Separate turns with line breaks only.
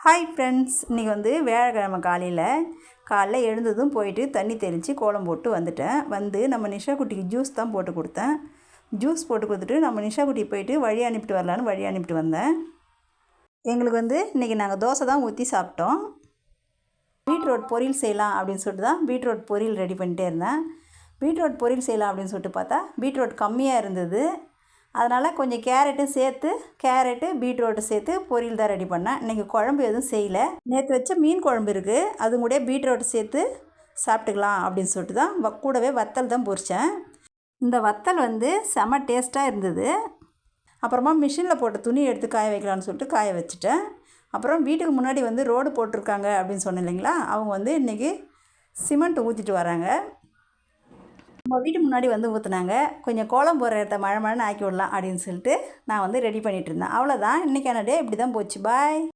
Hi friends, இன்றைக்கி வியாழக்கிழமை காலையில் எழுந்ததும் போயிட்டு தண்ணி தெளித்து கோலம் போட்டு வந்துட்டேன். நம்ம நிஷா குட்டிக்கு ஜூஸ் தான் போட்டு கொடுத்தேன். ஜூஸ் போட்டு கொடுத்துட்டு நம்ம நிஷா குட்டி போயிட்டு வழி அனுப்பிட்டு வரலான்னு வழி அனுப்பிட்டு வந்தேன். எங்களுக்கு இன்றைக்கி நாங்கள் தோசை தான் ஊற்றி சாப்பிட்டோம். பீட்ரூட் பொரியல் செய்யலாம் அப்படின்னு சொல்லிட்டு தான் பீட்ரூட் பொரியல் ரெடி பண்ணிட்டே இருந்தேன். பீட்ரூட் பொரியல் செய்யலாம் அப்படின்னு சொல்லிட்டு பார்த்தா பீட்ரூட் கம்மியாக இருந்தது. அதனால் கொஞ்சம் கேரட்டு பீட்ரூட்டு சேர்த்து பொரியல் தான் ரெடி பண்ணேன். இன்றைக்கி குழம்பு எதுவும் செய்யலை. நேற்று வச்ச மீன் குழம்பு இருக்குது, அது கூட பீட்ரூட்டு சேர்த்து சாப்பிட்டுக்கலாம் அப்படின்னு சொல்லிட்டு தான் கூடவே வத்தல் தான் பொரித்தேன். இந்த வத்தல் செம டேஸ்ட்டாக இருந்தது. அப்புறமா மிஷினில் போட்ட துணி எடுத்து காய வைக்கலான்னு சொல்லிட்டு காய வச்சுட்டேன். அப்புறம் வீட்டுக்கு முன்னாடி ரோடு போட்டிருக்காங்க அப்படின்னு சொன்னேன் இல்லைங்களா, அவங்க இன்றைக்கி சிமெண்ட் ஊற்றிட்டு வராங்க. நம்ம வீட்டு முன்னாடி ஊற்றுனாங்க. கொஞ்சம் கோலம் போடுற இடத்த மழை மழைன்னு ஆக்கி விடலாம் அப்படின்னு சொல்லிட்டு நான் ரெடி பண்ணிகிட்டு இருந்தேன். அவ்வளோதான், இன்றைக்கான டே இப்படி தான் போச்சு. பாய்.